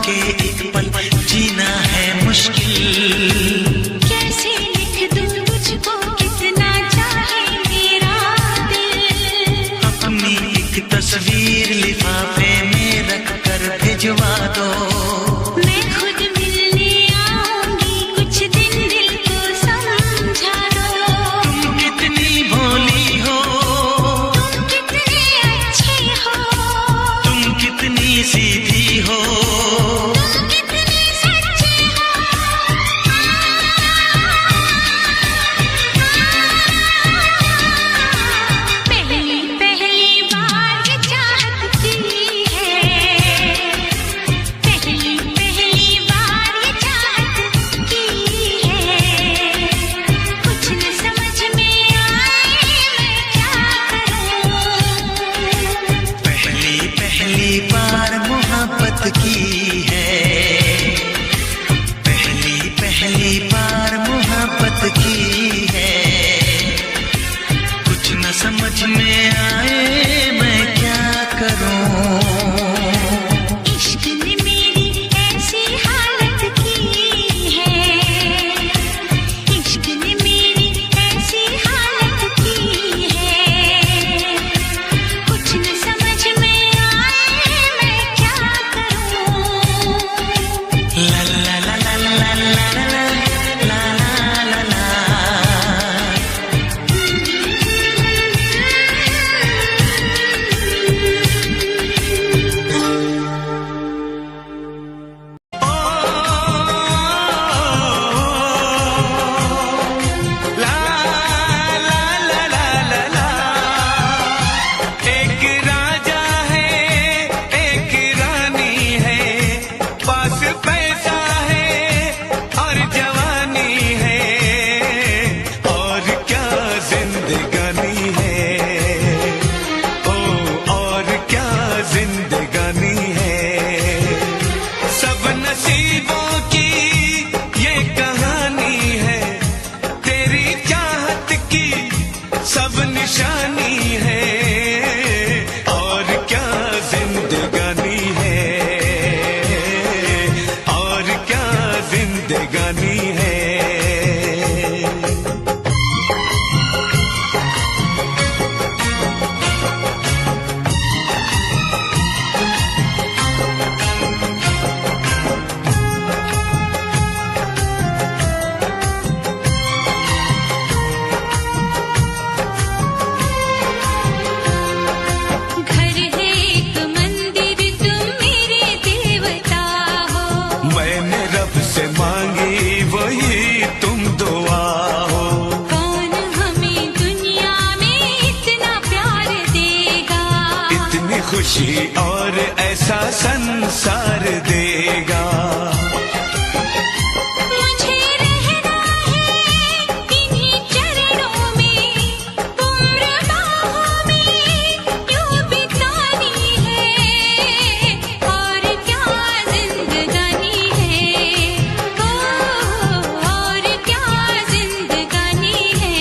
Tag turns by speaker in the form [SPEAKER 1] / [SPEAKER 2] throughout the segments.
[SPEAKER 1] के एक पल जीना है मुश्किल।
[SPEAKER 2] कैसे लिख दूं तुझको कितना चाहे मेरा दिल।
[SPEAKER 1] अपनी एक तस्वीर लिफाफे में रख कर भिजवा दो।
[SPEAKER 2] मैं खुद मिलने आऊंगी कुछ दिन दिल को समझा दो।
[SPEAKER 1] तुम कितनी भोली हो,
[SPEAKER 2] तुम कितने अच्छे हो,
[SPEAKER 1] तुम कितनी सीधी हो,
[SPEAKER 2] तुम कितने सच्चे हो। पहली पहली बार ये चाहत की है। पहली पहली बार ये चाहत की है। कुछ न समझ में आए मैं क्या करूं।
[SPEAKER 1] पहली पहली बार मोहब्बत की है। पहली पहली बार मोहब्बत की है। कुछ न समझ में आए मैं क्या करूं।
[SPEAKER 2] इश्क ने मेरी ऐसी हालत की है। इश्क ने मेरी ऐसी हालत की है। कुछ न समझ में आए मैं क्या करूं।
[SPEAKER 1] ला ला ला ला ला ला ला ला ला ला ला।
[SPEAKER 3] एक राजा है एक रानी है, पास पैसा है और जवानी है, और क्या जिंदगानी है, ओ और क्या जिंदगानी है। सब नसीबों की ये कहानी है, तेरी चाहत की सब निशानी है, और क्या जिंदगानी है, और क्या जिंदगानी है।
[SPEAKER 2] घर है एक मंदिर तुम मेरे देवता हो।
[SPEAKER 3] मैंने रब से मांगी वही तुम दुआ हो।
[SPEAKER 2] कौन हमें दुनिया में इतना प्यार देगा।
[SPEAKER 3] इतनी खुशी और ऐसा संसार देगा।
[SPEAKER 2] मुझे रहना है इन्हीं चरणों में, उम्र बाहों में यूं बितानी है, और क्या जिंदगानी है, और क्या जिंदगानी है।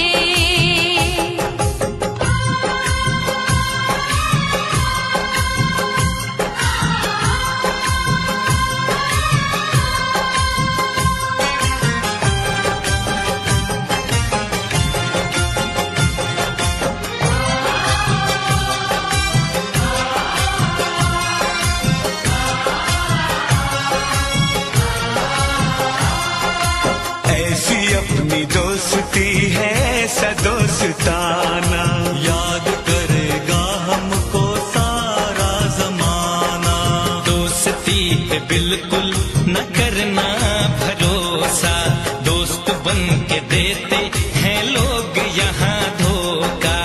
[SPEAKER 3] ऐसी अपनी दोस्ती है सदोस्ताना, याद करेगा हमको सारा जमाना। दोस्ती पे बिल्कुल न करना भरोसा, दोस्त बन के देते हैं लोग यहाँ धोखा।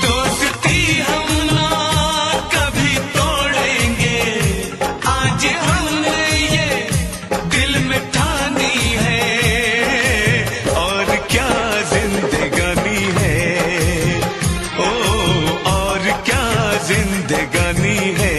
[SPEAKER 3] दोस्ती हम ना कभी तोड़ेंगे, आज हमने ये दिल में ठानी है, और क्या जिंदगानी है, ओ और क्या जिंदगानी है।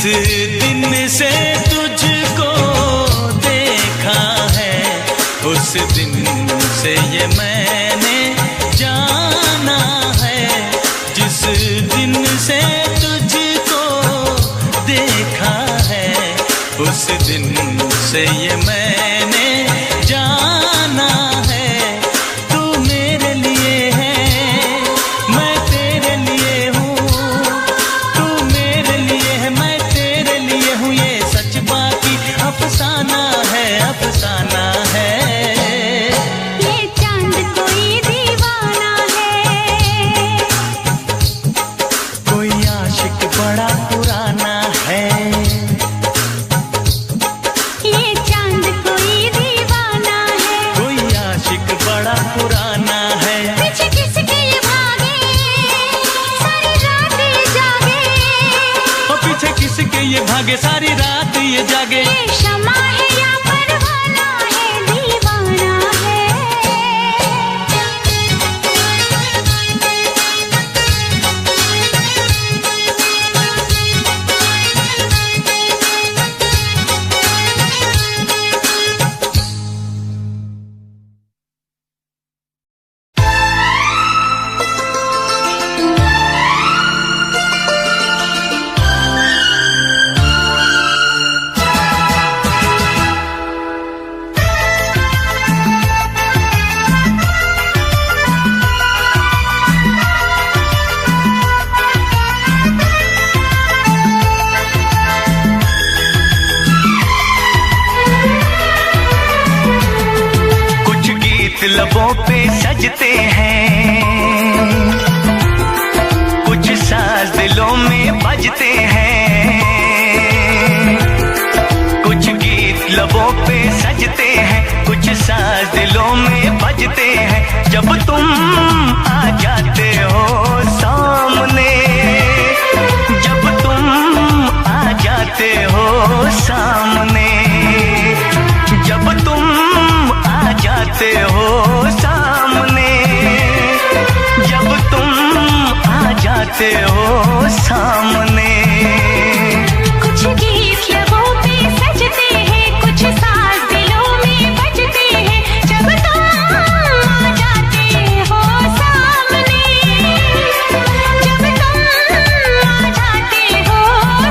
[SPEAKER 3] दिन से तुझको देखा है, उस दिन से ये मैंने जाना है। जिस दिन से तुझको देखा है, उस दिन से ये मैंने जाना है। तू मेरे लिए है, मैं तेरे लिए हूँ। तू मेरे लिए है, मैं तेरे लिए हूँ। ये सच बाकी अफसाना है, अफसाना है।
[SPEAKER 2] ये चांद कोई दीवाना है,
[SPEAKER 3] कोई आशिक बड़ा पुराना है।
[SPEAKER 2] ये चांद कोई दीवाना है,
[SPEAKER 3] कोई आशिक बड़ा पुराना है।
[SPEAKER 2] पीछे किसके ये भागे, सारी रात ये जागे।
[SPEAKER 3] और पीछे किसके ये भागे, सारी रात ये जागे।
[SPEAKER 2] ये शमा है या परवाना है, दीवाना है।
[SPEAKER 3] कुछ गीत लबों पे सजते हैं, कुछ साज दिलों में बजते हैं। कुछ गीत लबों पे सजते हैं, कुछ साज दिलों में बजते हैं। जब तुम आ जाते हो सामने, जब तुम आ जाते हो सामने, जब तुम आ जाते हो सामने, जब तुम आ जाते हो सामने।
[SPEAKER 2] कुछ गीत लबों पे सजते हैं, कुछ साज दिलों में बजते हैं। जब तुम आ जाते हो सामने, जब तुम आ जाते हो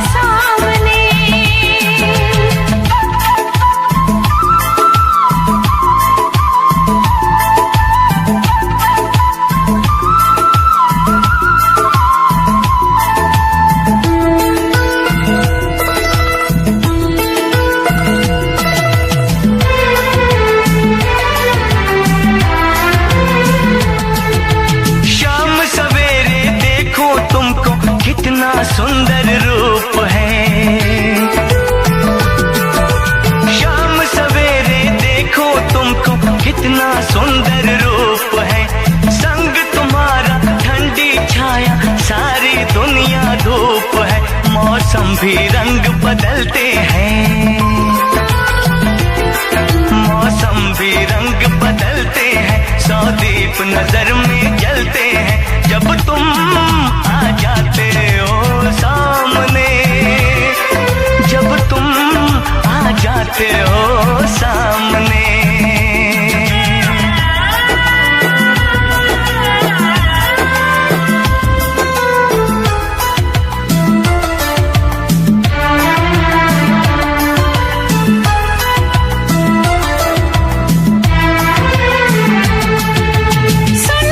[SPEAKER 2] सामने।
[SPEAKER 3] शाम सवेरे देखो तुमको कितना सुंदर रूप है। शाम सवेरे देखो तुमको कितना सुंदर रूप है। संग तुम्हारा ठंडी छाया, सारी दुनिया धूप है। मौसम भी रंग बदलते हैं, मौसम भी रंग बदलते हैं। सौ दीप नजर में जलते हैं। जब तुम आ जाते हो सामने, जब तुम आ जाते हो सामने।
[SPEAKER 2] सुन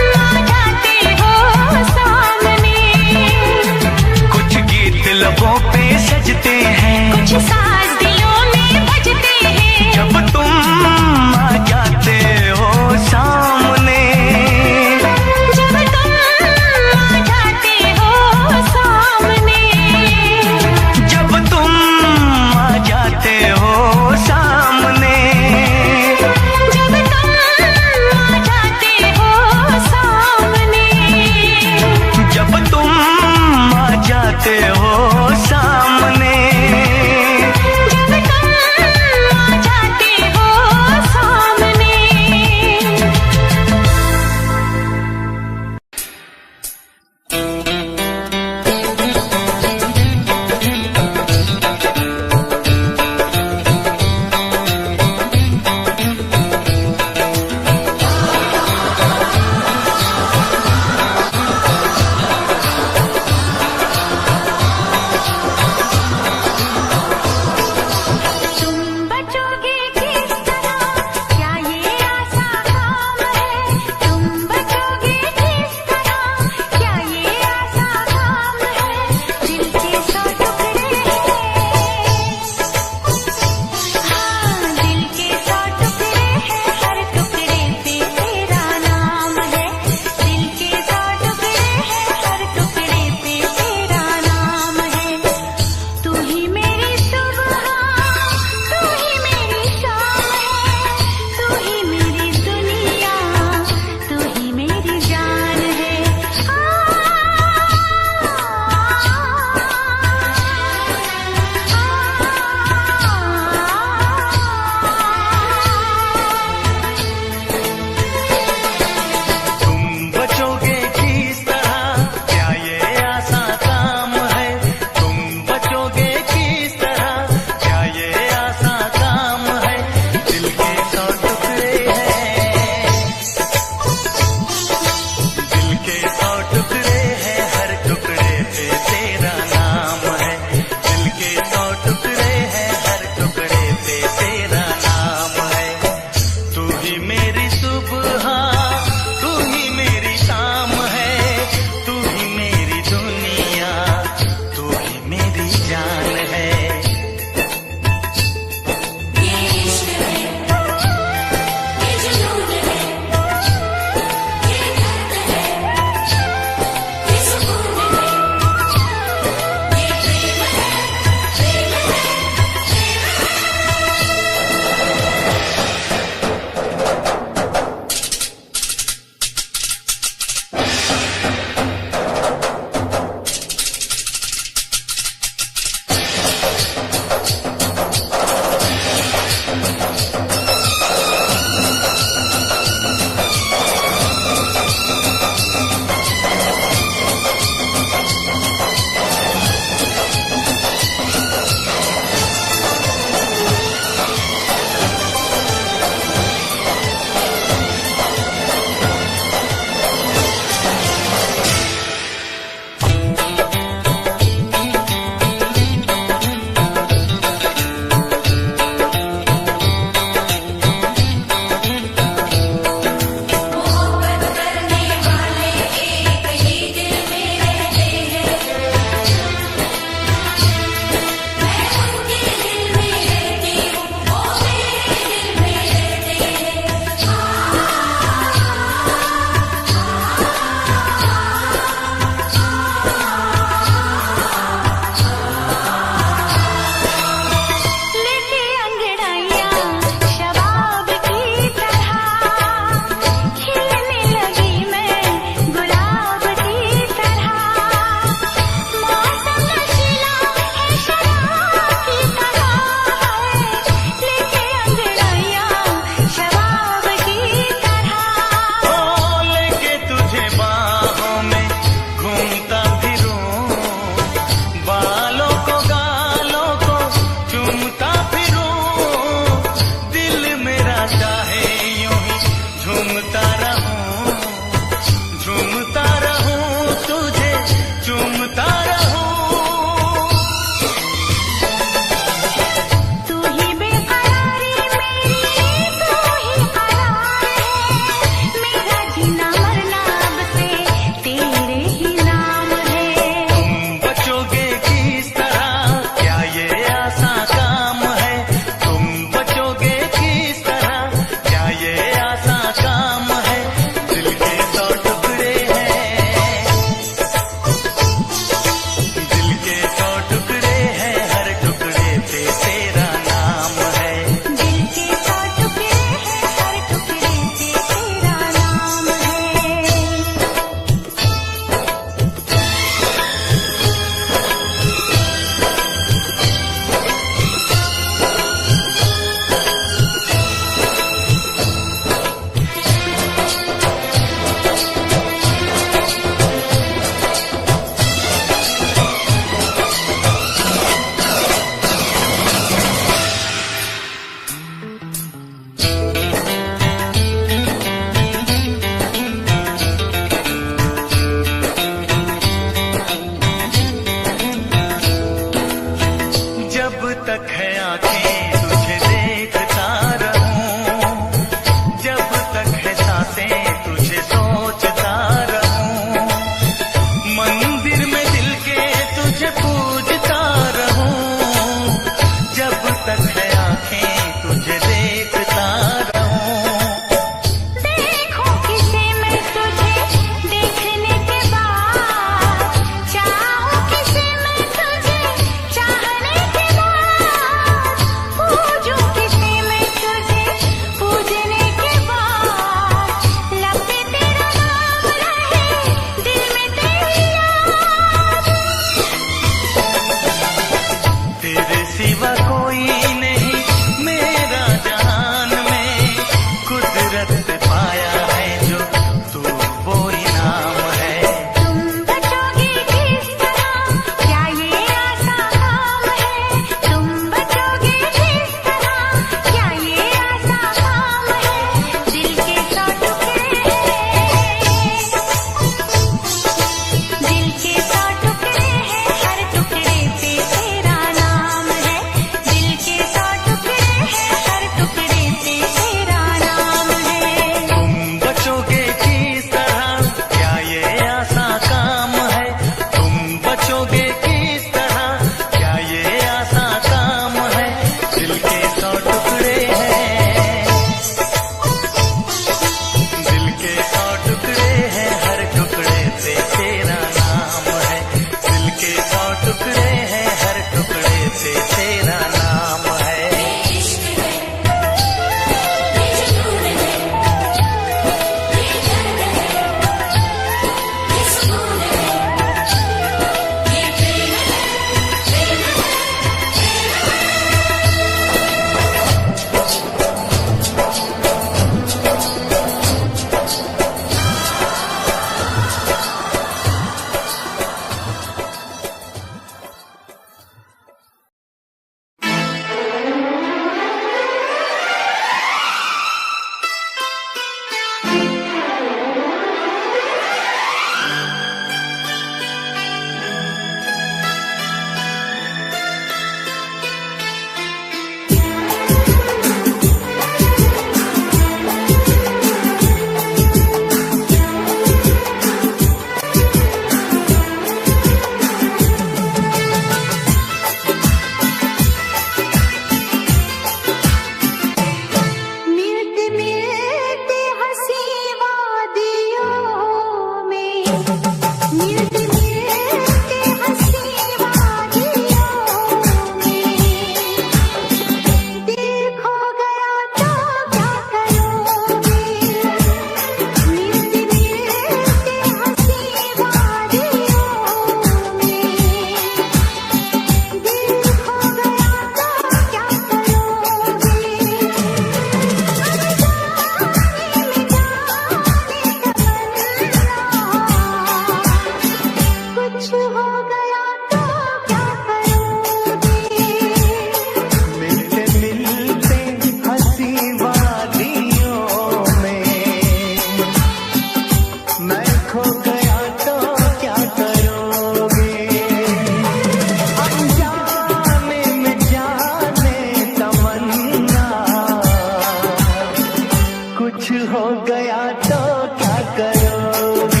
[SPEAKER 4] कुछ हो गया तो क्या करोगे?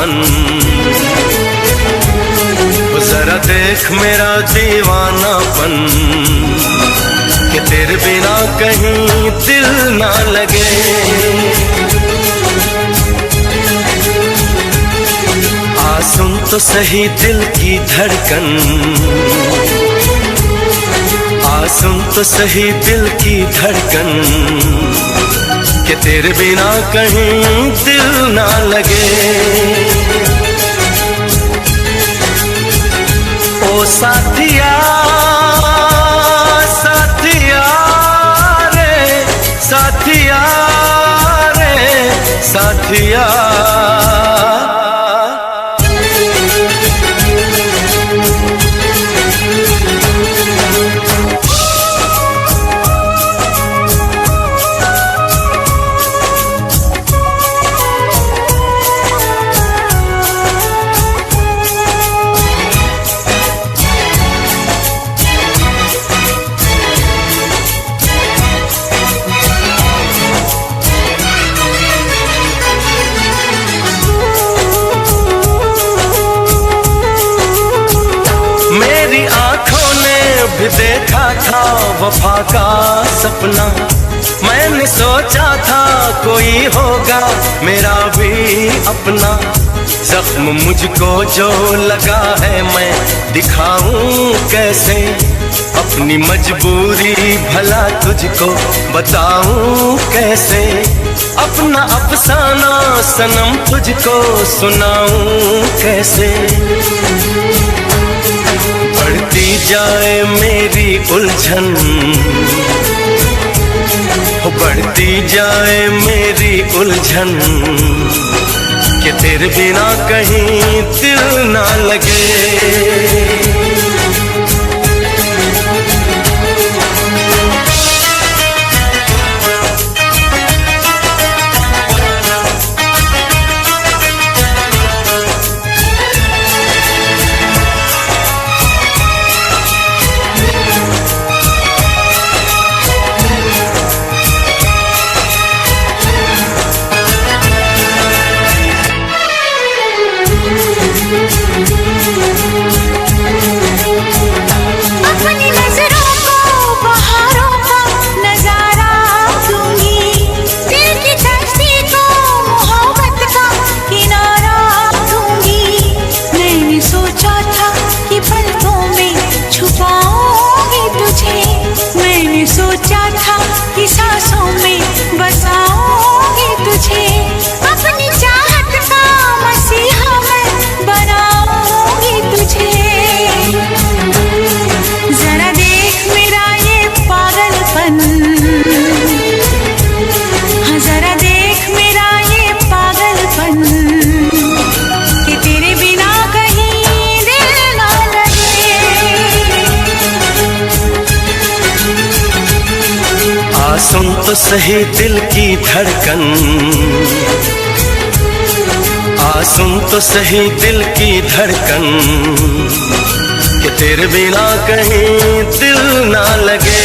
[SPEAKER 3] दीवानापन। जरा देख मेरा दीवानापन कि तेरे बिना कहीं दिल ना लगे। आ सुन तो सही दिल की धड़कन, आ सुन तो सही दिल की धड़कन कि तेरे बिना कहीं दिल ना लगे। ओ साथिया साथिया रे, साथिया रे साथिया। भी देखा था वफा का सपना, मैंने सोचा था कोई होगा मेरा भी अपना। जख्म मुझको जो लगा है मैं दिखाऊं कैसे, अपनी मजबूरी भला तुझको बताऊं कैसे। अपना अफसाना सनम तुझको सुनाऊं कैसे। बढ़ती जाए मेरी उलझन, बढ़ती जाए मेरी उलझन कि तेरे बिना कहीं दिल ना लगे। सुन तो सही दिल की धड़कन, आ सुन तो सही दिल की धड़कन कि तेरे बिना कहीं दिल ना लगे।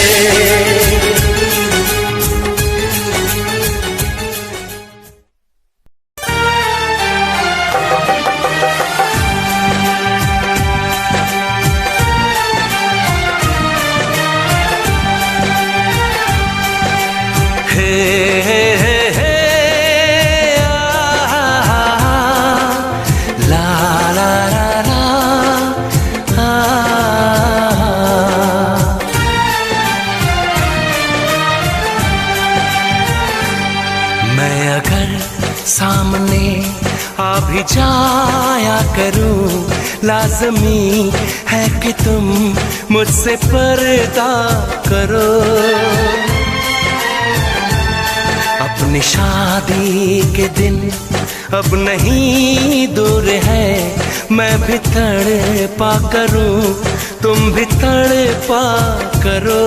[SPEAKER 3] सामने आ भी जाया करूं, लाज़मी है कि तुम मुझसे पर्दा करो। अपनी शादी के दिन अब नहीं दूर है, मैं भी तड़पा करूं, तुम भी तड़पा करो।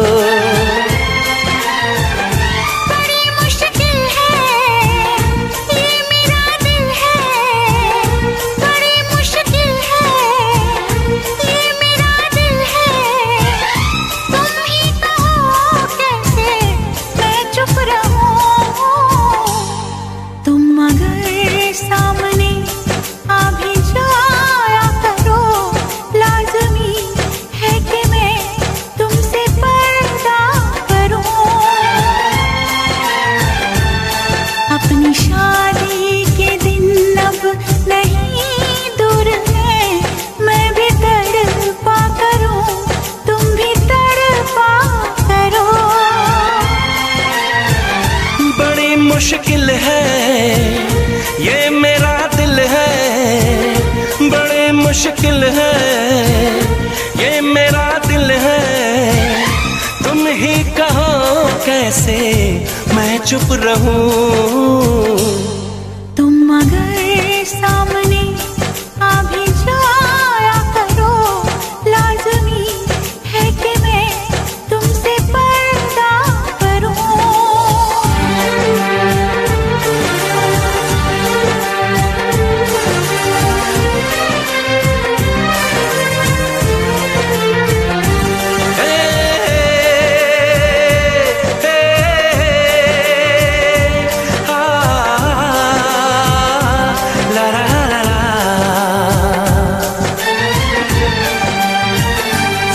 [SPEAKER 2] सामने आ
[SPEAKER 3] मुश्किल है ये मेरा दिल है, बड़े मुश्किल है ये मेरा दिल है। तुम ही कहो कैसे मैं चुप रहूं।
[SPEAKER 2] तुम अगर सामने आ भी जाया करो, लाज़मी है कि मैं तुमसे पर्दा करूं।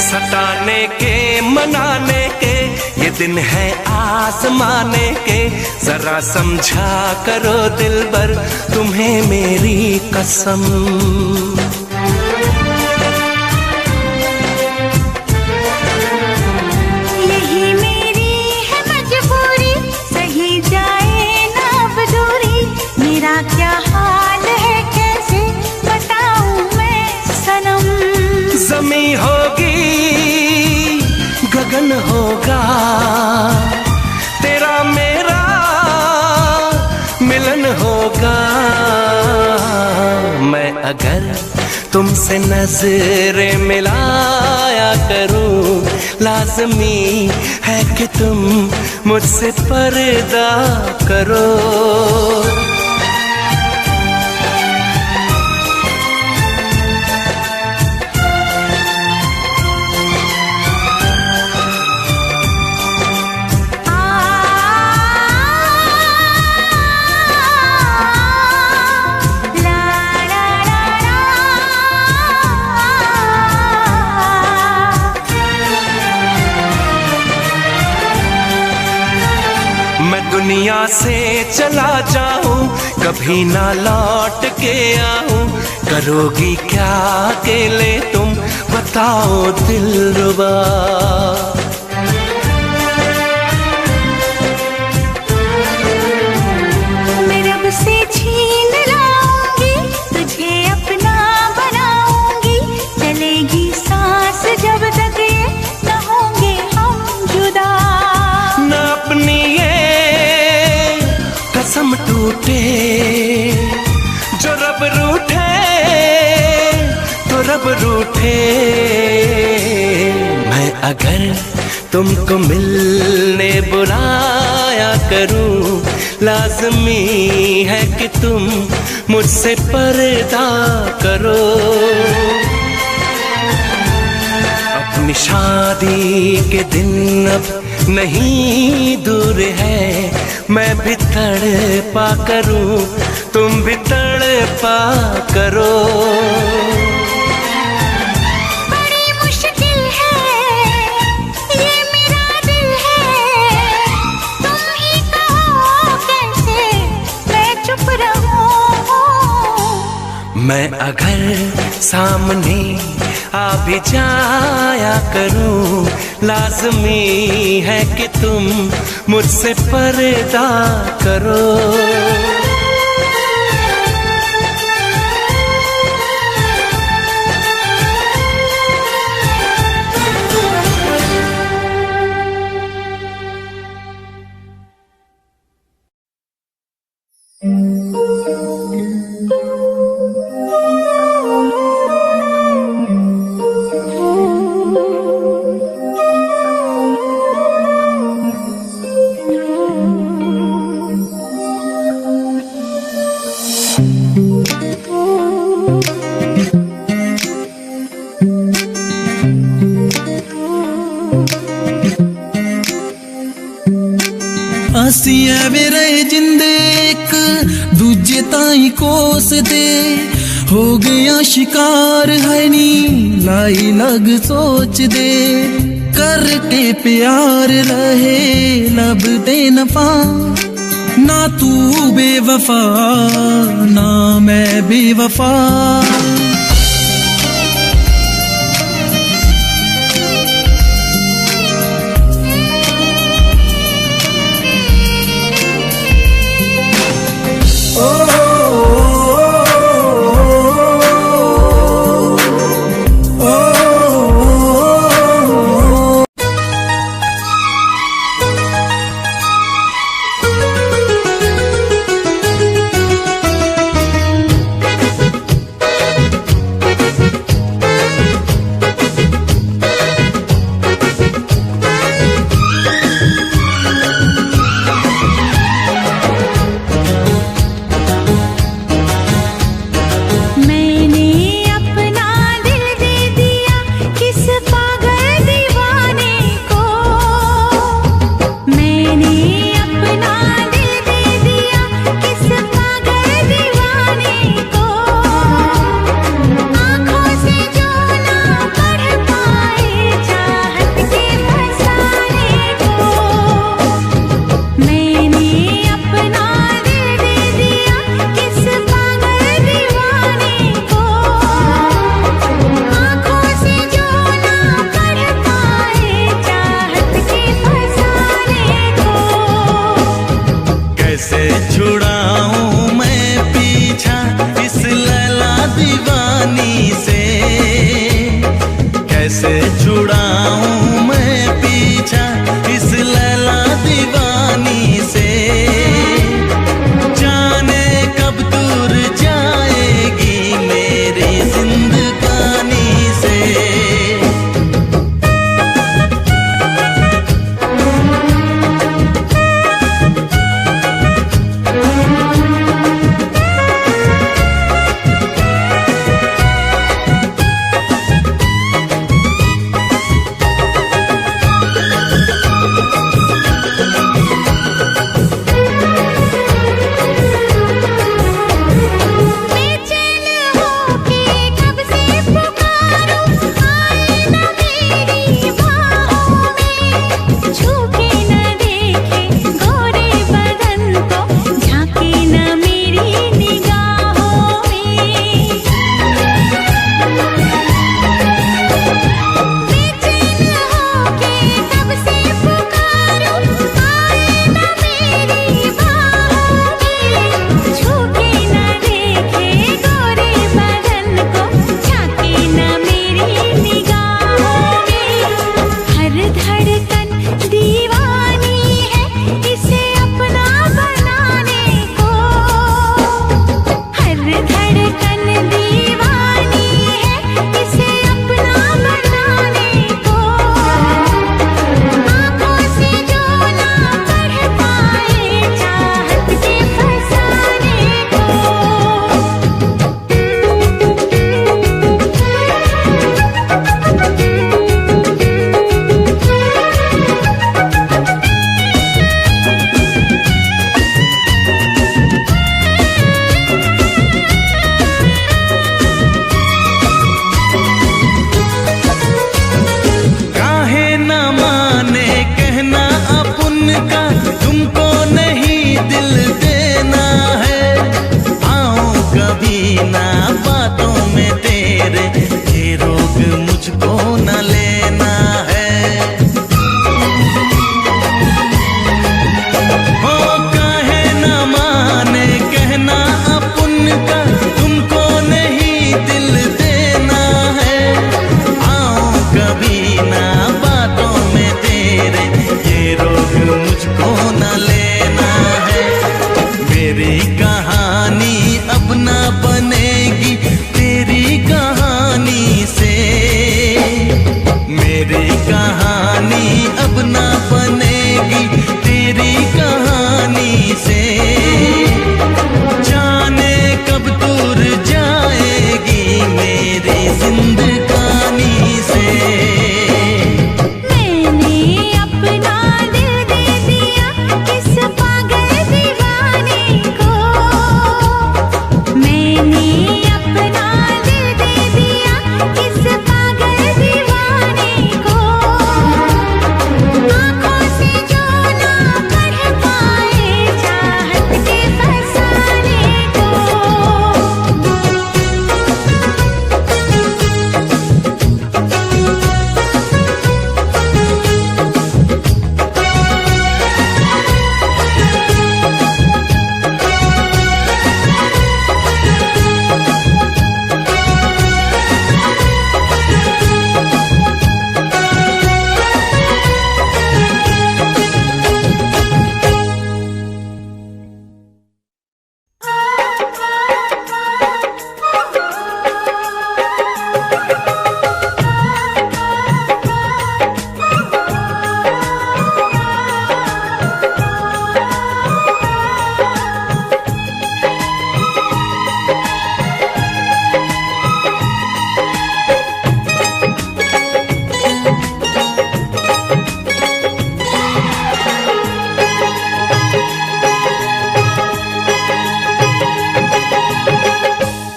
[SPEAKER 3] सताने के मनाने के ये दिन है आसमाने के, जरा समझा करो दिलबर तुम्हें मेरी कसम।
[SPEAKER 2] यही मेरी है मजबूरी, सही जाए ना अब दूरी। मेरा क्या हाल है कैसे बताऊं मैं सनम।
[SPEAKER 3] ज़मीं होगी गगन होगा, तेरा मेरा मिलन होगा। मैं अगर तुमसे नजरें मिलाया करूं, लाज़मी है कि तुम मुझसे पर्दा करो। मैं दुनिया से चला जाऊं, कभी ना लौट के आऊं। करोगी क्या अकेले तुम बताओ दिलरुबा।
[SPEAKER 2] मैं रब से छीन लाऊंगी, तुझे अपना बनाऊंगी। चलेगी सांस जब तक ये न होंगे हम जुदा।
[SPEAKER 3] न अपनी ये कसम टूटे, जो रब रूठे तो रब रूठे। मैं अगर तुमको मिलने बुलाया करूं, लाज़मी है कि तुम मुझसे पर्दा करो। अपनी शादी के दिन अब नहीं दूर है, मैं भी तड़पा करूं, तुम भी तड़पा करो।
[SPEAKER 2] बड़ी मुश्किल है ये मेरा दिल है, तुम ही कहो कैसे मैं चुप रहूं।
[SPEAKER 3] मैं अगर सामने आ भी जाया करूं, लाज़मी है कि तुम मुझसे पर्दा करो।
[SPEAKER 5] ਅਸੀਂ ਐਵੇਂ ਰਹੇ ਜਿੰਦੇ ਇੱਕ ਦੂਜੇ ਤਾਈਂ ਕੋਸਦੇ ਹੋ ਗਿਆ ਸ਼ਿਕਾਰ ਹੈ ਨੀ ਲਾਈ ਲਗ ਸੋਚਦੇ ਕਰਕੇ ਪਿਆਰ ਰਹੇ ਲੱਭਦੇ ਨਫਾ ਨਾ ਤੂੰ ਬੇਵਫਾ ਨਾ ਮੈਂ ਬੇਵਫਾ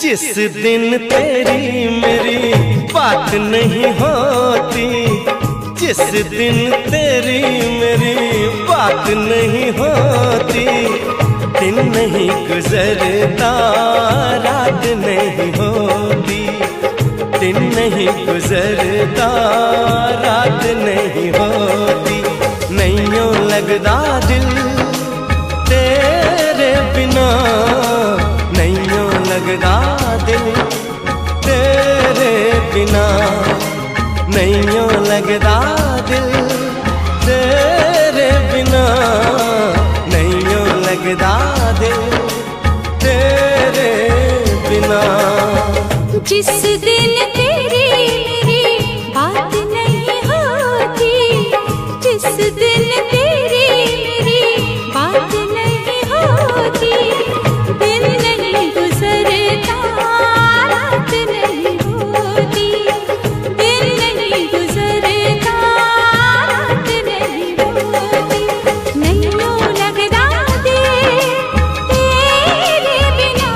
[SPEAKER 3] जिस दिन तेरी मेरी बात नहीं होती, जिस दिन तेरी मेरी बात नहीं होती, दिन नहीं गुजरता रात नहीं होती, दिन नहीं गुजरता रात नहीं होती, नैयों लगदा दिल तेरे बिना, नैयों लगदा दिल तेरे बिना, नैयों लगदा दिल तेरे बिना, नैयों लगदा दिल तेरे बिना।
[SPEAKER 2] जिस दिन तेरी मेरी बात नहीं होती, जिस दिन तेरी मेरी बात नहीं होती, दिन नहीं गुजरता रात नहीं होती, दिन नहीं गुजरता रात नहीं होती, नैयों लगदा दिल तेरे बिना,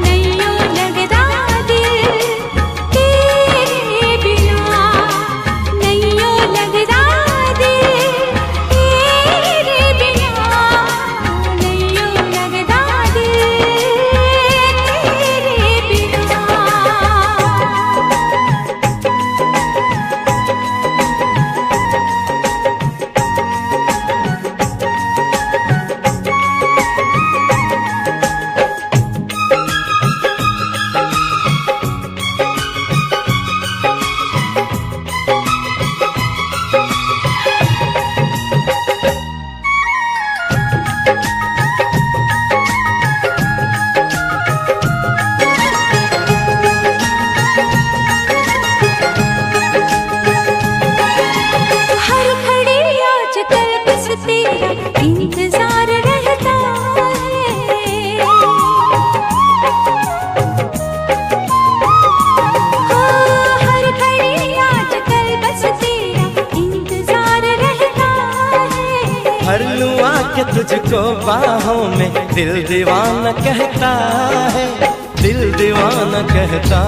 [SPEAKER 2] नैयों लगदा दिल तेरे बिना, नैयों लगदा दिल तेरे बिना, नैयों लगदा दिल तेरे बिना। हर घड़ी आजकल बस तेरा इंतजार रहता है, हाँ, हर घड़ी आजकल बस तेरा इंतजार रहता है।
[SPEAKER 3] भर लूं आके तुझको बाहों में, दिल दीवाना कहता है, दिल दीवाना कहता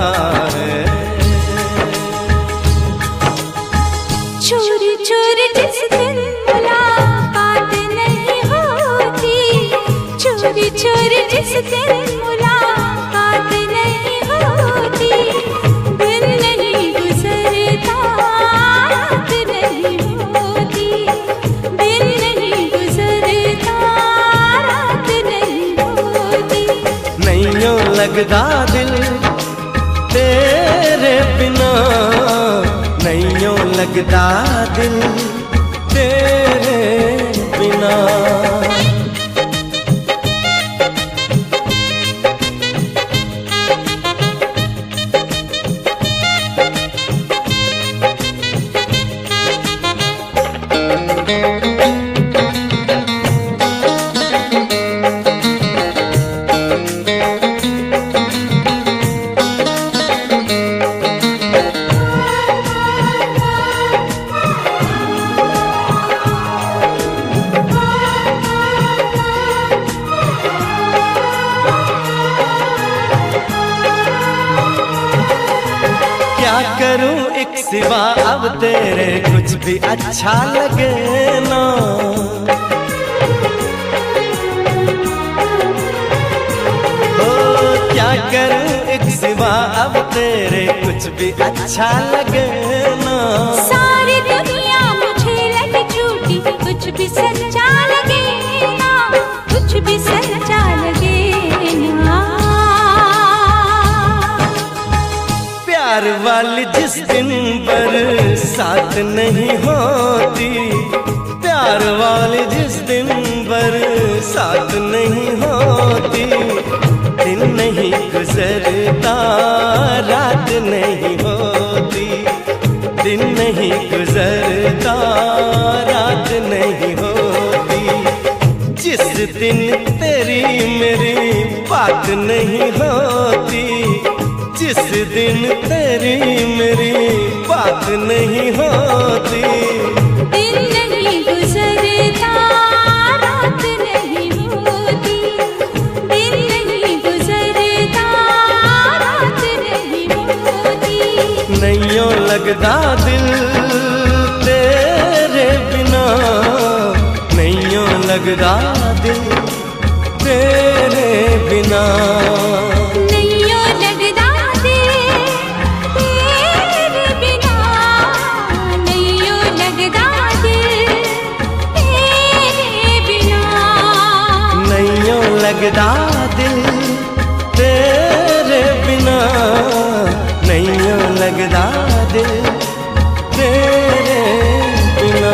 [SPEAKER 3] है।
[SPEAKER 2] चोरी चोरी जिस दिन मुलाकात नहीं होती, चोरी चोरी जिस दिन मुलाकात नहीं होती, दिन नहीं गुजरता रात नहीं होती, दिन नहीं गुजरता रात नहीं होती,
[SPEAKER 3] नैयों लगदा दिल तेरे बिना, नैयों लगदा दिल तेरे बिना। क्या करूं एक सिवा अब तेरे कुछ भी अच्छा लगे ना, ओ क्या करूं एक सिवा अब तेरे कुछ भी अच्छा लगे ना।
[SPEAKER 2] सारी दुनिया मुझे लगे झूठी, कुछ भी सच्चा लगे ना, कुछ भी सच्चा लगे ना।
[SPEAKER 3] प्यार वाली जिस दिन बरसात नहीं होती, प्यार वाली जिस दिन बरसात नहीं होती, दिन नहीं गुजरता रात नहीं होती, दिन नहीं गुजरता रात नहीं होती, जिस दिन तेरी मेरी बात नहीं होती, जिस दिन तेरी मेरी बात नहीं होती,
[SPEAKER 2] दिन नहीं गुजरता रात नहीं होती, दिन नहीं गुजरता
[SPEAKER 3] लगदा दिल तेरे बिना, नहीं ओ लगदा दिल तेरे बिना।
[SPEAKER 2] नहीं ओ लगदा दिल तेरे बिना, नहीं ओ लगदा दिल तेरे बिना।
[SPEAKER 3] नहीं ओ लगदा दिल तेरे बिना, नहीं ओ लगदा दिल तेरे बिना।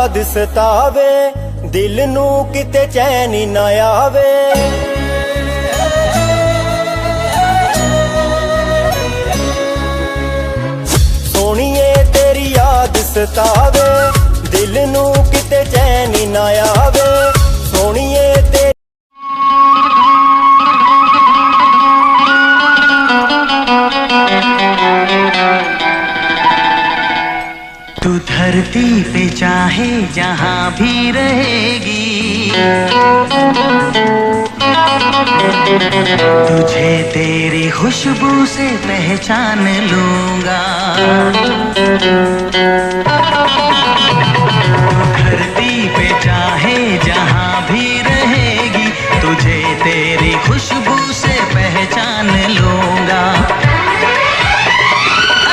[SPEAKER 4] याद सतावे, दिल नू किते चैन ना आवे। सोनिए तेरी याद सतावे, दिल नू किते चैन ना आवे। सोनिए तेरी
[SPEAKER 1] तू धरती पे चाहे जहां भी रहेगी, तुझे तेरी खुशबू से पहचान लूंगा। तू धरती पे चाहे जहां भी रहेगी, तुझे तेरी खुशबू से पहचान लूंगा।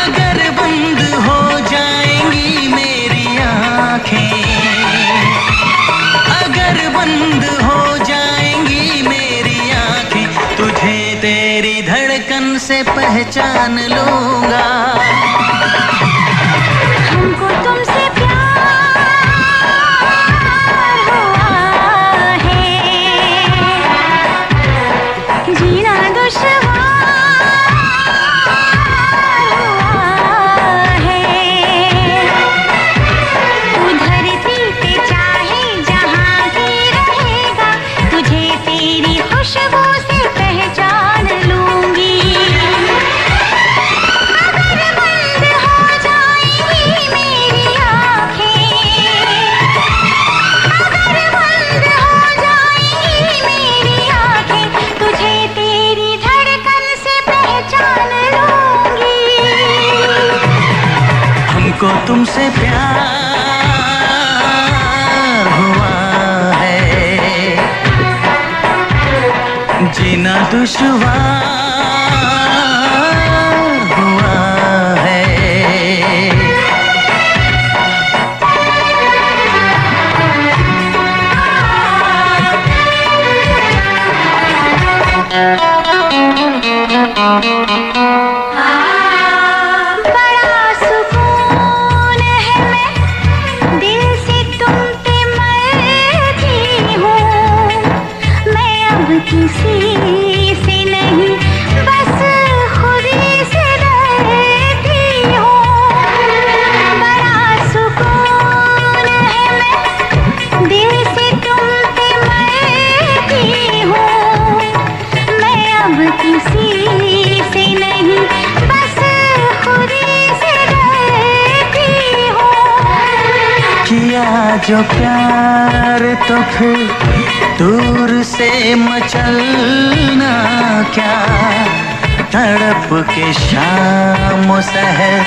[SPEAKER 1] अगर बंद हो जाएंगी मेरी आँखें, अगर बंद हो जाएंगी मेरी आँखें, तुझे तेरी धड़कन से पहचान लूंगा।
[SPEAKER 2] हमको तुमसे प्यार हुआ है, जीना दुश्वार हुआ है। तू धरती पे चाहे जहां भी रहेगा, तुझे तेरी खुशबू से पहचान लूंगी। अगर बंद हो जाएंगी मेरी आँखें, अगर बंद हो जाएंगी मेरी आँखें, तुझे तेरी धड़कन से पहचान लूंगी।
[SPEAKER 1] हमको तुमसे प्यार हुआ है, जीना दुश्वार हुआ है।
[SPEAKER 2] बड़ा सुकून है, मैं दिल से तुम पे मरती हूँ। मैं अब किसी से नहीं, बस खुद ही से डरती हूँ। बड़ा सुकून है, मैं दिल से तुम पे मरती हूँ। मैं अब किसी से नहीं, बस खुद ही से डरती हूँ।
[SPEAKER 1] किया जो प्यार तो फिर दूर से मचलना क्या, तड़प के शाम सहर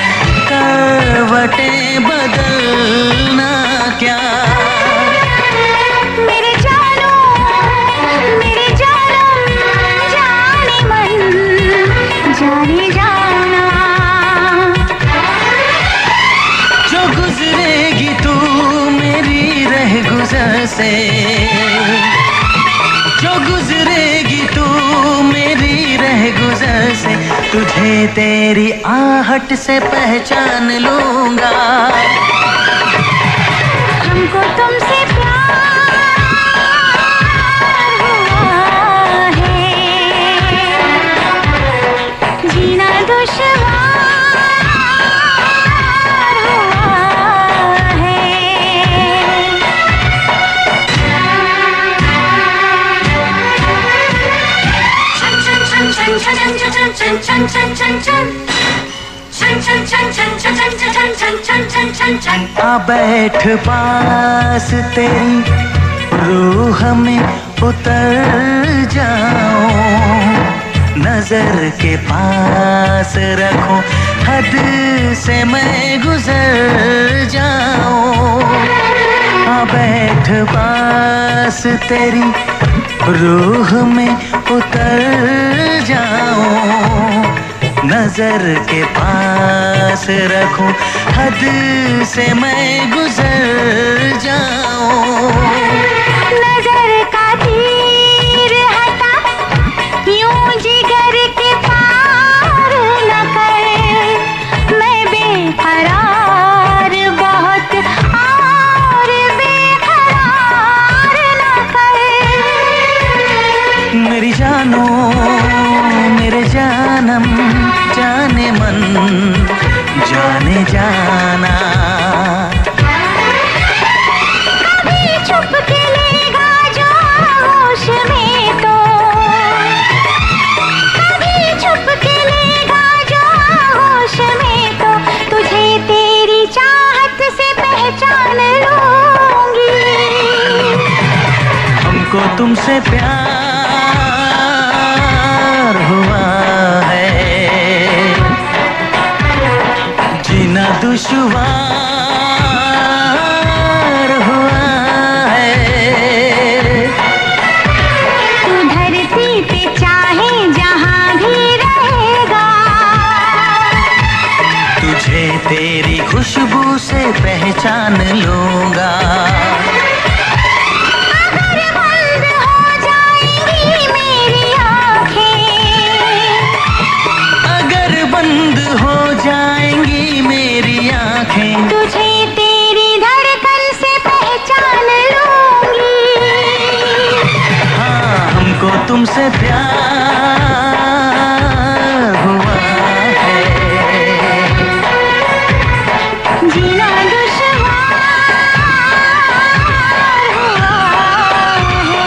[SPEAKER 1] करवटें बदलना क्या।
[SPEAKER 2] मेरे जानो जाने मन जाने जाना।
[SPEAKER 1] जो गुजरेगी तू मेरी रह गुजर से, जो गुजरेगी तू मेरी रह गुजर से, तुझे तेरी आहट से पहचान लूंगा।
[SPEAKER 2] हमको तुमसे प्यार हुआ है, जीना दुश्वार हुआ है।
[SPEAKER 1] आ बैठ पास तेरी रूह में उतर जाऊं, नजर के पास रखूं, हद से मैं गुजर जाऊं। आ बैठ पास तेरी रूह में उतर जाऊं, नजर के पास रखूं, हद से मैं गुजर जाऊं।
[SPEAKER 2] नजर का तीर हटा, यूं जिगर के पार न कर। मैं बेकरार बहुत और
[SPEAKER 1] तुमसे प्यार हुआ है, जीना दुश्वार हुआ है।
[SPEAKER 2] तू धरती पे चाहे जहां भी रहेगा,
[SPEAKER 1] तुझे तेरी खुशबू से पहचान लूंगा।
[SPEAKER 2] तुझे तेरी धड़कन से पहचान लूंगी।
[SPEAKER 1] हाँ, हमको तुमसे प्यार हुआ है,
[SPEAKER 2] जीना दुश्वार हुआ है।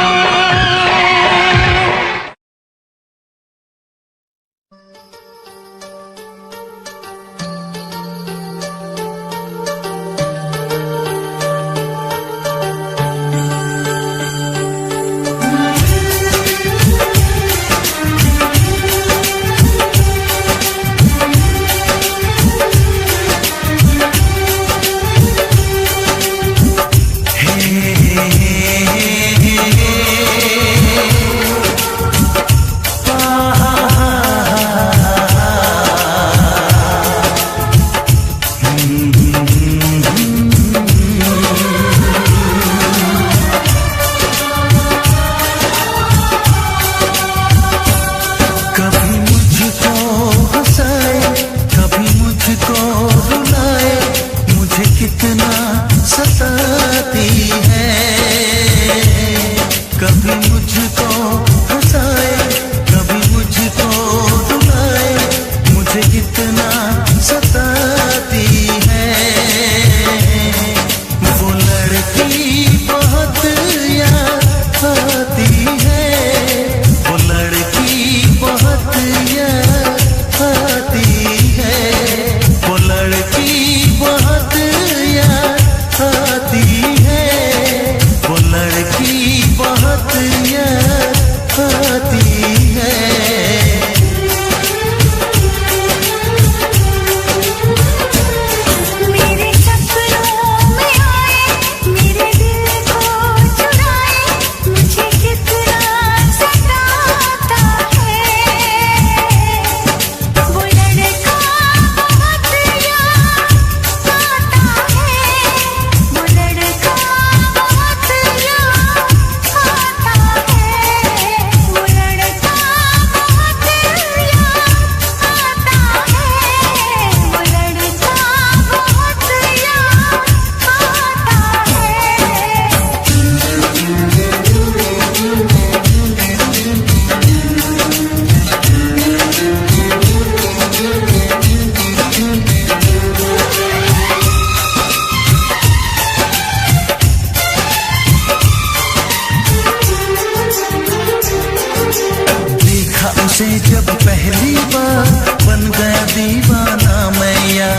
[SPEAKER 5] से जब पहली बार बन गया दीवाना मैया,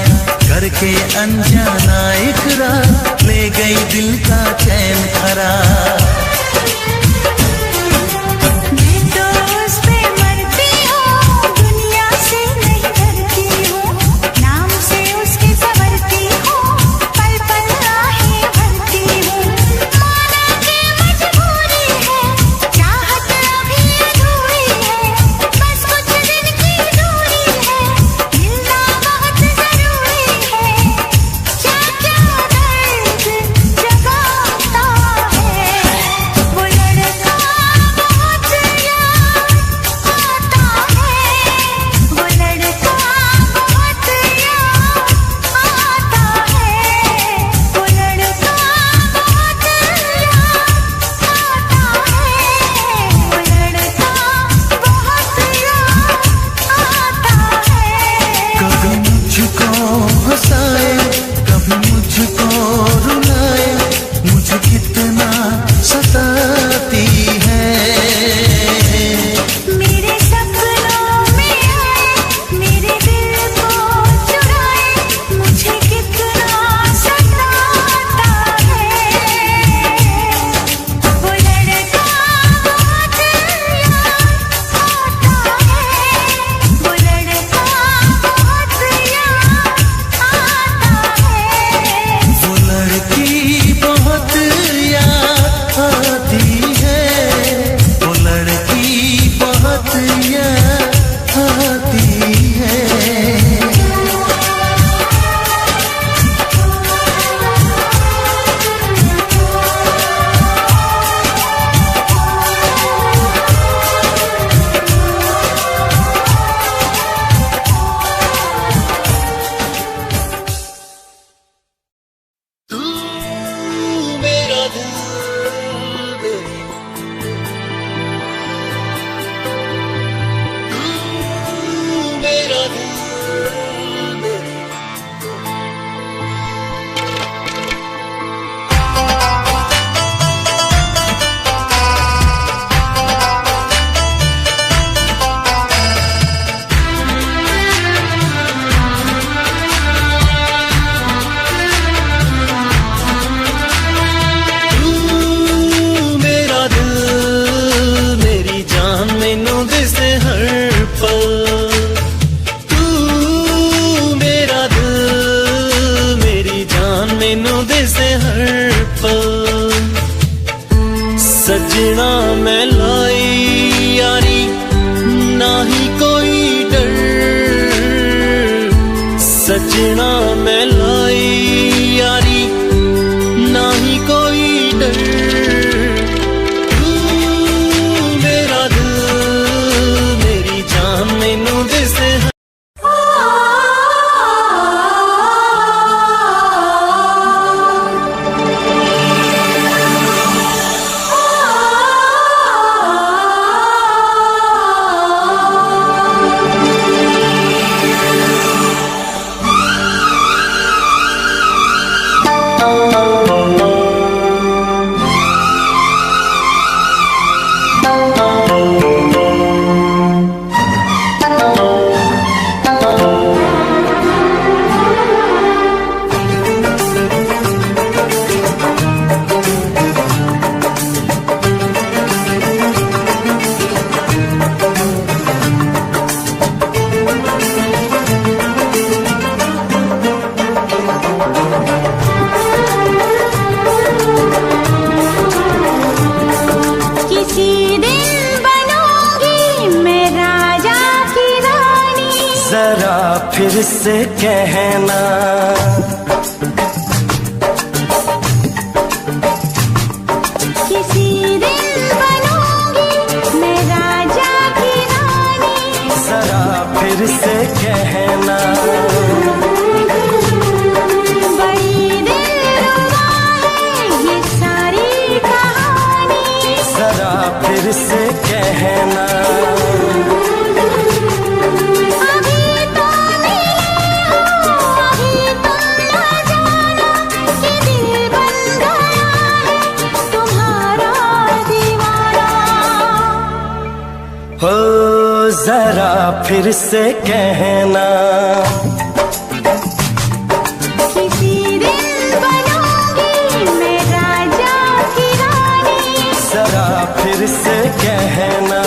[SPEAKER 5] करके अनजाना इकरार ले गई दिल का चैन करार। सजना मैं लाई यारी ना ही कोई डर, सजना मैं लाई यारी ना ही कोई डर। तू मेरा दिल मेरी जान मैनू दिसे फिर से कहना,
[SPEAKER 2] किसी दिन बनूंगी मैं राजा की रानी।
[SPEAKER 5] जरा फिर से कहना,
[SPEAKER 2] बड़ी दिलरुबा है ये सारी कहानी।
[SPEAKER 5] जरा फिर से कहना, हो जरा फिर से कहना,
[SPEAKER 2] किसी दिन बनूंगी मैं राजा की रानी।
[SPEAKER 5] जरा फिर से कहना,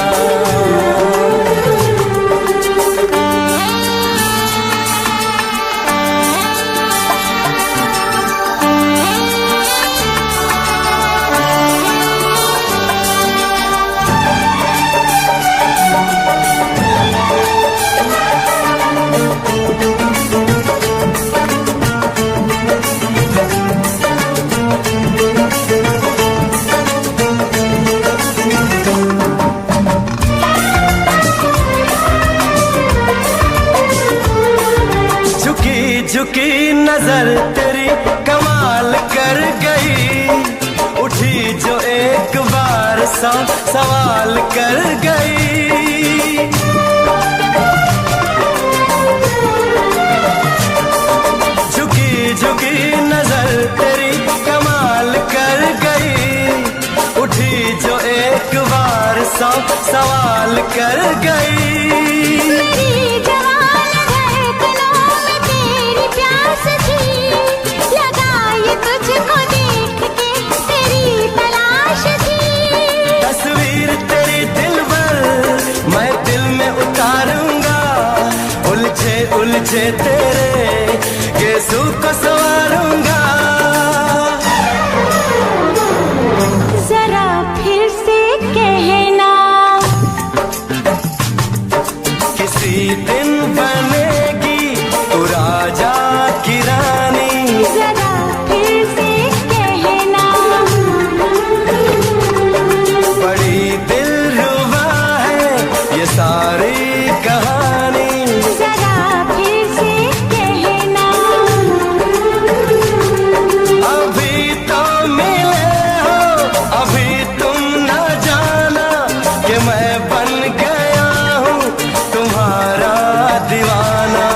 [SPEAKER 5] झुकी नजर तेरी कमाल कर गई, उठी जो एक बार सवाल कर गई। झुकी झुकी नजर तेरी कमाल कर गई, उठी जो एक बार सवाल कर गई।
[SPEAKER 2] तुझको देख के तेरी तलाश थी,
[SPEAKER 5] तस्वीर तेरी दिल भर मैं दिल में उतारूंगा, उलझे उलझे तेरे गेसू को संवारूंगा।
[SPEAKER 2] जरा फिर से कहना,
[SPEAKER 5] किसी दिन बनेगी तू राजा की रानी।
[SPEAKER 2] जरा फिर से कहना,
[SPEAKER 5] बड़ी दिलरुबा है ये सारी कहानी।
[SPEAKER 2] जरा फिर से कहना,
[SPEAKER 5] अभी तो मिले हो अभी तुम न जाना कि मैं बन गया हूँ तुम्हारा दीवाना।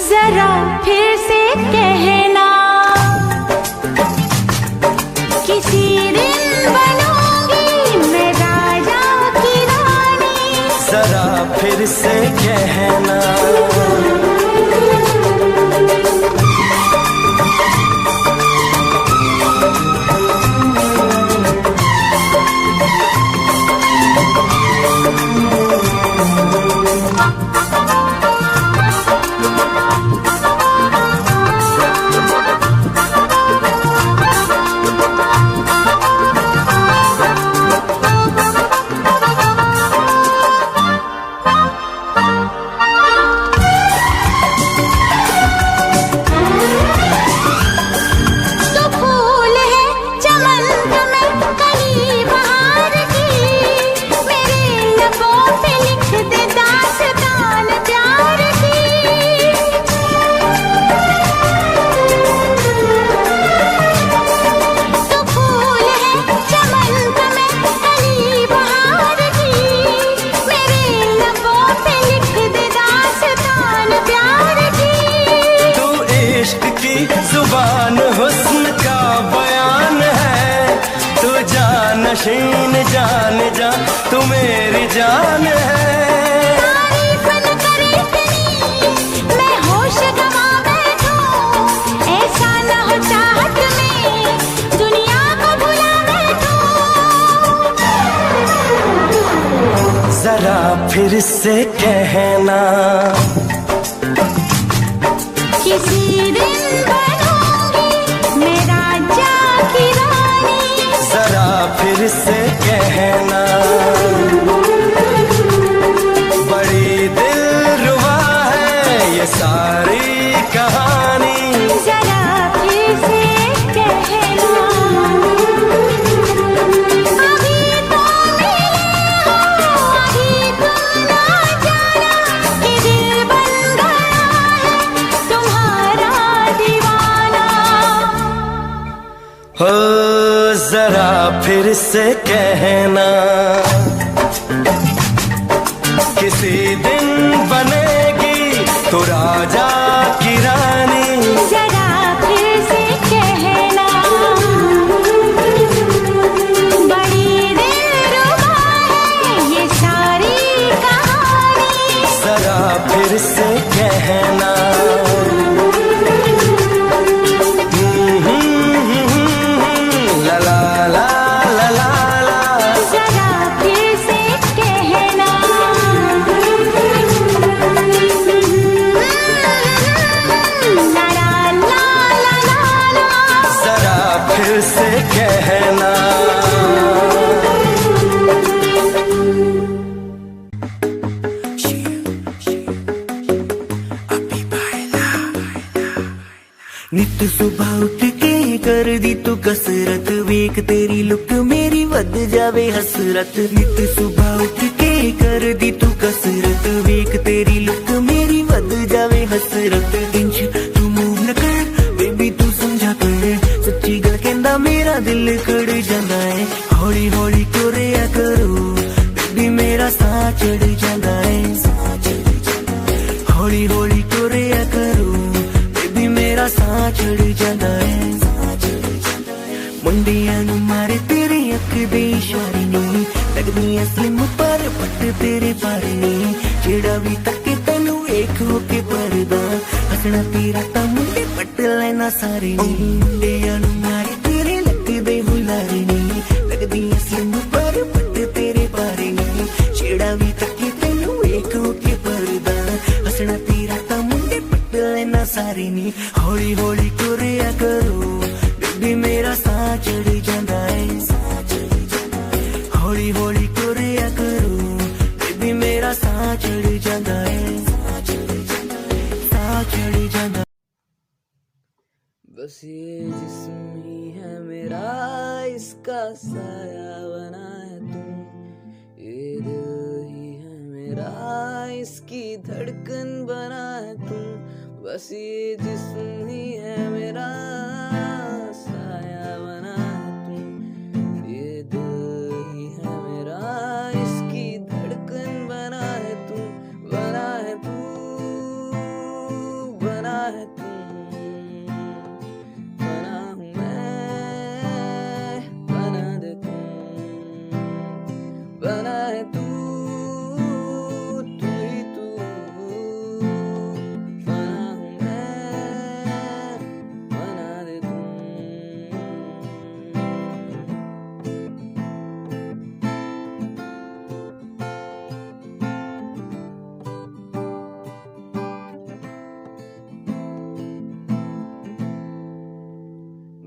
[SPEAKER 2] जरा फिर से कहना, किसी दिन बनूंगी मैं राजा की रानी।
[SPEAKER 5] जरा फिर से कहना,
[SPEAKER 3] मेरी जान है।
[SPEAKER 2] तारीफ न करे इतनी, मैं होश गंवा बैठूं, ऐसा न हो चाहत में दुनिया को भुला बैठूं।
[SPEAKER 3] जरा फिर से कहना,
[SPEAKER 2] किसी दिन बनूंगी मैं राजा की रानी।
[SPEAKER 3] जरा फिर से कहना, बड़ी दिलरुबा है ये सारी कहानी।
[SPEAKER 2] जरा फिर से कहना, अभी तो मिले हो, अभी तुम ना जाना कि दिल बन गया है तुम्हारा दीवाना।
[SPEAKER 3] हो जरा फिर से कहना, किसी दिन बनेगी तो राजा की रानी।
[SPEAKER 2] जरा फिर से कहना, बड़ी दिलरुबा है ये सारी कहानी।
[SPEAKER 3] जरा फिर से कहना, ला ला ला ला ला ला।
[SPEAKER 2] जरा फिर से कहना, ला ला ला ला ला ला।
[SPEAKER 3] जरा फिर से कहना,
[SPEAKER 1] नित सुबह उठ के कर दी तू कसरत, वेख तेरी लुक मेरी वध जावे हसरत। नित सुबह उठ के कर दी तू कसरत, वेख तेरी लुक मेरी वध जावे हसरत। इंच तू मूव न कर बेबी तू समझा कर, सच्ची गल कहंदा मेरा दिल कड़ जांदा है। हौली हौली टुरिया करो बेबी मेरा साह चढ़ जांदा है। हौली हौली टुरिया करो बेबी मेरा साह चढ़ जांदा है। मुंडियां नू मारे तेरे अख दे इशारे नी, लगदियां स्लिम पर पट तेरे पर नी। जेड़ा भी तके तैनू वेख हो के परदा, हसना तेरा तां मुंडे पट लेना सारे नी। मुंडियां नू मारे तेरे लक दे हुलारे नी, लगदियां स्लिम पर पट तेरे पर नी। जेड़ा भी तके तैनू वेख हो के परदा, हसना तेरा तां मुंडे पट लेना सारे नी। हौली हौली टुरिया करो बेबी मेरा साह चढ़ जांदा है। हौली हौली टुरिया करो बेबी मेरा साह चढ़ जांदा है। साह चढ़ जांदा। बस ये जिस्म ही है मेरा, इसका साया बना है तुम। ये दिल ही है मेरा, इसकी धड़कन बना है तुम। बस ये जिस्म ही है मेरा, साया बना है तुम। ये दिल ही है मेरा, इसकी धड़कन बना है तुम। बना है तू, बना है तुम, बना हूँ मैं, बना दे तुम। बना है तू, तू ही तू, बना हूँ मैं, बना दे तुम।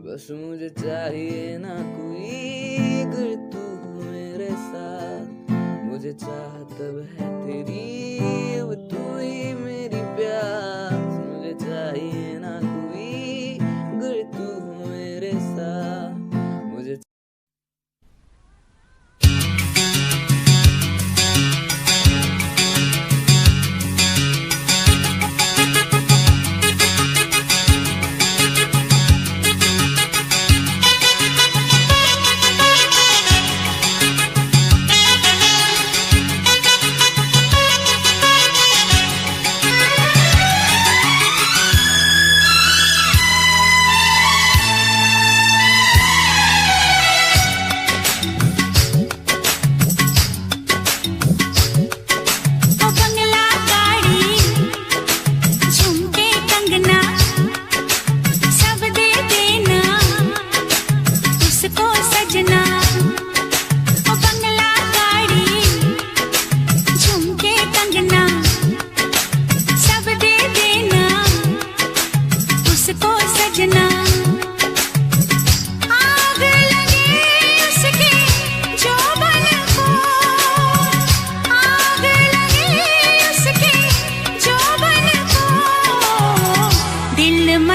[SPEAKER 1] बस मुझे चाहिए ना कोई, अगर तू हो मेरे साथ। मुझे चाह तब है तेरी, अब तू ही मेरी प्यास। मुझे चाहिए ना कोई, अगर तू हो मेरे साथ। मुझे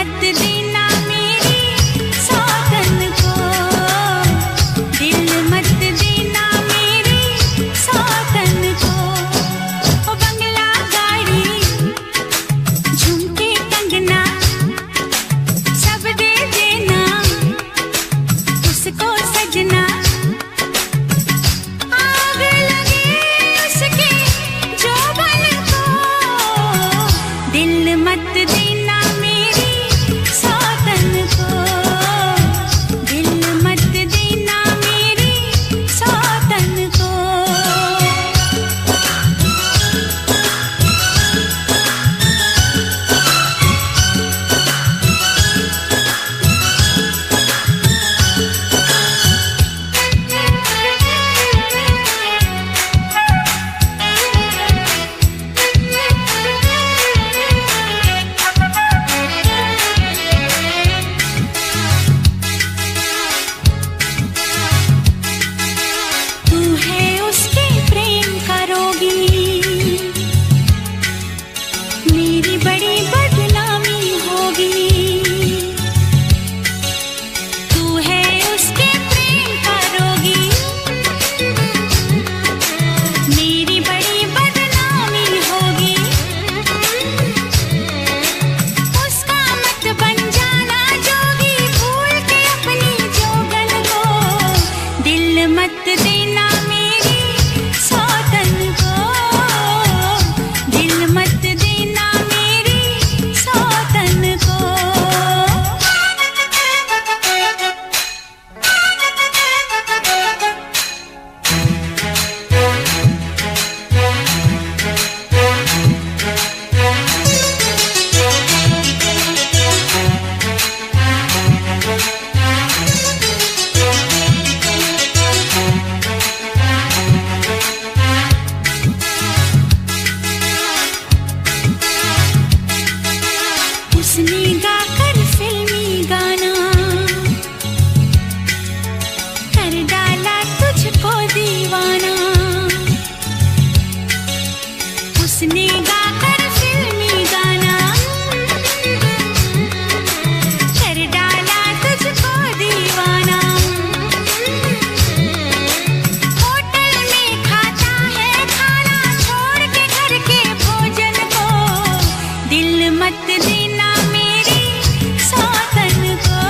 [SPEAKER 2] मत देना मेरी सौतन को, दिल मत देना मेरी सौतन को। ओ बंगला गाड़ी झुमके कंगना सब दे देना उसको सजना, आग लगे उसके जोबन को, दिल मत देना मेरी सौतन को, दिल मत देना मेरी सौतन को। तू है उसके प्रेम का रोगी, मेरी बड़ी बदनामी होगी। तू है उसके प्रेम का रोगी, मेरी बड़ी बदनामी होगी। उसका मत बन जाना जोगी, भूल के अपनी जोगन को, दिल मत देना मेरी सौतन को, दिल मत देना मेरी सौतन को। उसने गाकर फिल्मी गाना कर डाला तुझको दीवाना, उसने गाकर फिल्मी गाना कर डाला तुझको दीवाना। होटल में खाता है खाना छोड़ के घर के भोजन को, दिल मत देना मेरी सौतन को,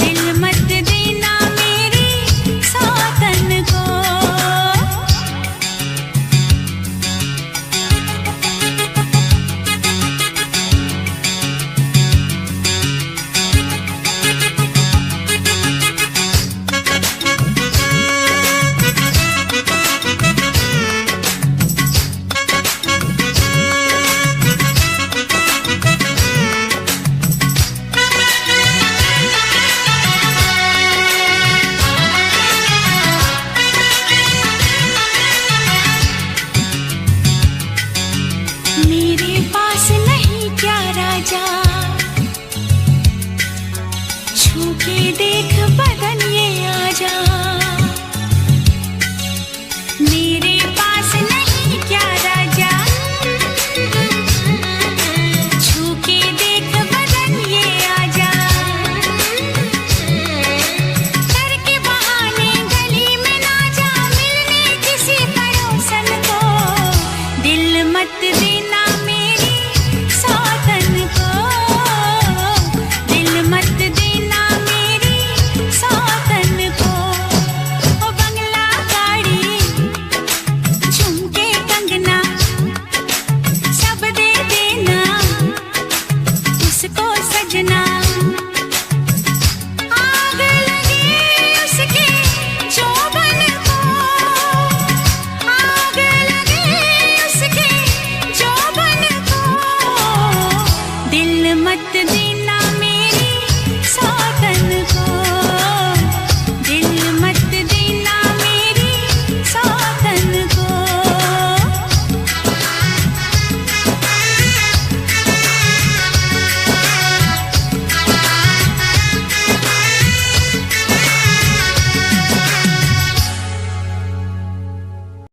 [SPEAKER 2] दिल मत देना मेरी सौतन को। मेरे पास नहीं क्या राजा, छू के देख बदन ये आजा। मेरे पास नहीं क्या राजा, छू के देख बदन ये आजा। करके बहाने गली में ना जा मिलने किसी पड़ोसन को, दिल मत दे